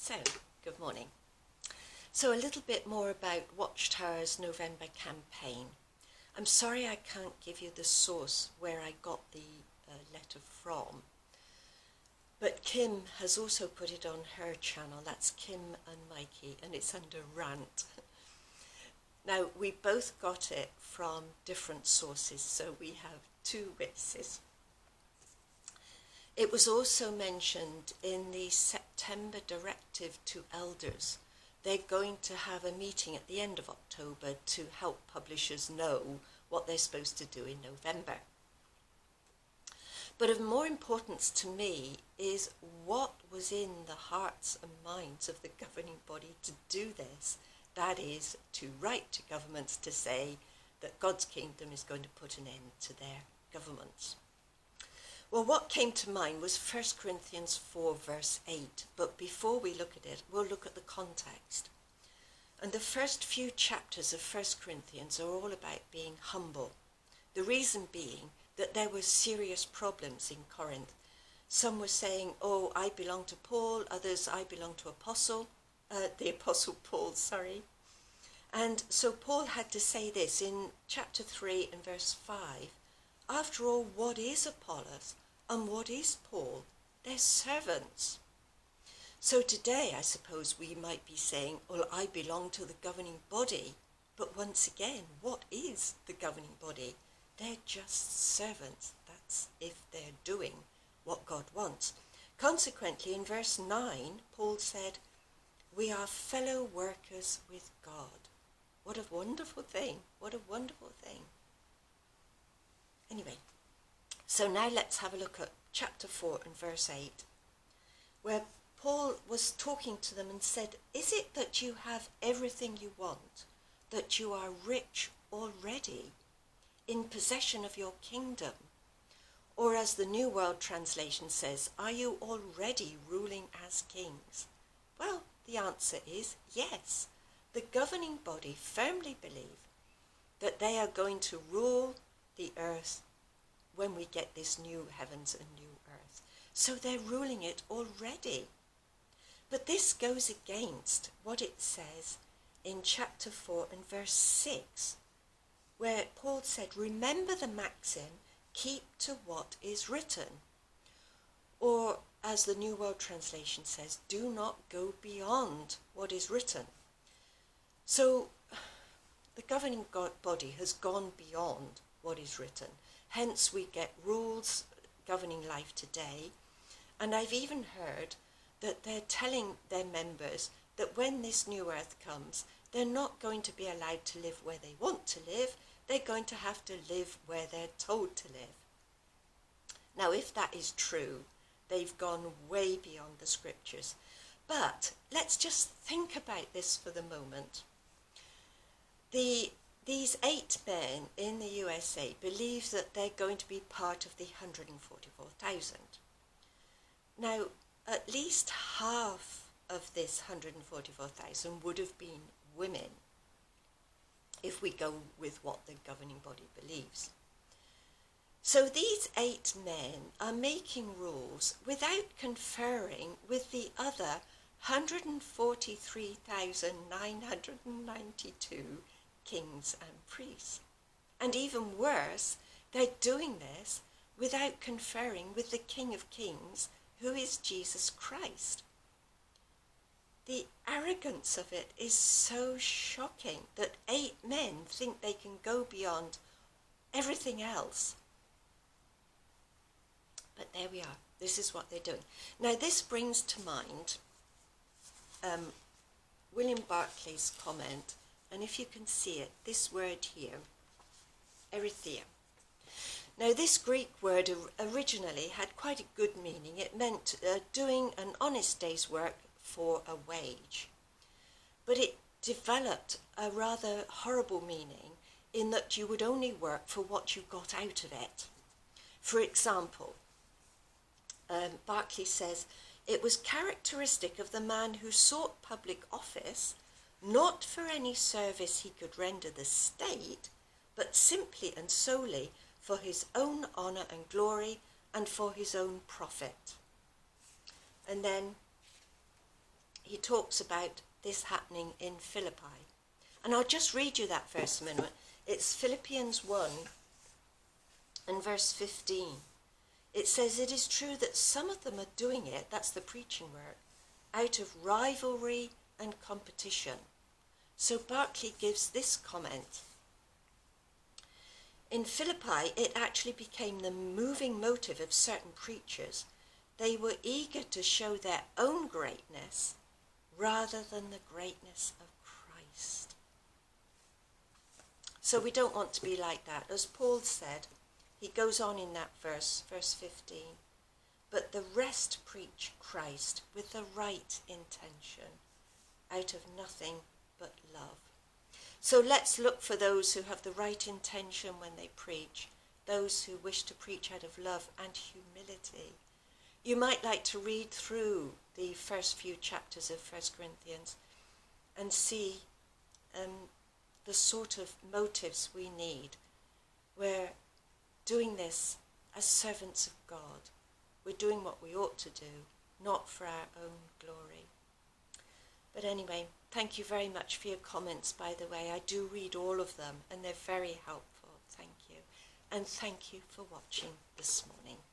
So, good morning. So a little bit more about Watchtower's November campaign. I'm sorry I can't give you the source where I got the letter from, but Kim has also put it on her channel. That's Kim and Mikey, and it's under rant. Now, we both got it from different sources, so we have two witnesses. It was also mentioned in the September directive to elders. They're going to have a meeting at the end of October to help publishers know what they're supposed to do in November. But of more importance to me is what was in the hearts and minds of the governing body to do this. That is, to write to governments to say that God's kingdom is going to put an end to their governments. Well, what came to mind was 1 Corinthians 4 verse 8, but before we look at it, we'll look at the context. And the first few chapters of 1 Corinthians are all about being humble. The reason being that there were serious problems in Corinth. Some were saying, oh, I belong to Paul, others, I belong to the Apostle Paul, sorry. And so Paul had to say this in chapter 3 and verse 5. After all, what is Apollos and what is Paul? They're servants. So today, I suppose we might be saying, well, I belong to the governing body. But once again, what is the governing body? They're just servants. That's if they're doing what God wants. Consequently, in verse 9, Paul said, we are fellow workers with God. What a wonderful thing. What a wonderful thing. Anyway, so now let's have a look at chapter 4 and verse 8, where Paul was talking to them and said, is it that you have everything you want, that you are rich already, in possession of your kingdom? Or as the New World Translation says, are you already ruling as kings? Well, the answer is yes. The governing body firmly believe that they are going to rule the earth when we get this new heavens and new earth. So they're ruling it already. But this goes against what it says in chapter 4 and verse 6, where Paul said, remember the maxim, keep to what is written. Or as the New World Translation says, do not go beyond what is written. So the governing body has gone beyond what is written. Hence we get rules governing life today. And I've even heard that they're telling their members that when this new earth comes, they're not going to be allowed to live where they want to live. They're going to have to live where they're told to live. Now, if that is true, they've gone way beyond the scriptures. But let's just think about this for the moment. These 8 men in the USA believe that they're going to be part of the 144,000. Now, at least half of this 144,000 would have been women, if we go with what the governing body believes. So these 8 men are making rules without conferring with the other 143,992 kings and priests. And even worse, they're doing this without conferring with the King of Kings, who is Jesus Christ. The arrogance of it is so shocking that 8 men think they can go beyond everything else. But there we are. This is what they're doing. Now this brings to mind William Barclay's comment, and if you can see it, this word here, erythia. Now this Greek word originally had quite a good meaning. It meant doing an honest day's work for a wage. But it developed a rather horrible meaning in that you would only work for what you got out of it. For example, Barclay says, it was characteristic of the man who sought public office not for any service he could render the state, but simply and solely for his own honour and glory and for his own profit. And then he talks about this happening in Philippi. And I'll just read you that verse a minute. It's Philippians 1 and verse 15. It says, "It is true that some of them are doing it," that's the preaching work, "out of rivalry and competition." So Barclay gives this comment. In Philippi, it actually became the moving motive of certain preachers. They were eager to show their own greatness rather than the greatness of Christ. So we don't want to be like that. As Paul said, he goes on in that verse 15, "But the rest preach Christ with the right intention, out of nothing but love." So let's look for those who have the right intention when they preach, those who wish to preach out of love and humility. You might like to read through the first few chapters of 1 Corinthians and see the sort of motives we need. We're doing this as servants of God. We're doing what we ought to do, not for our own glory. But anyway, thank you very much for your comments, by the way. I do read all of them, and they're very helpful. Thank you. And thank you for watching this morning.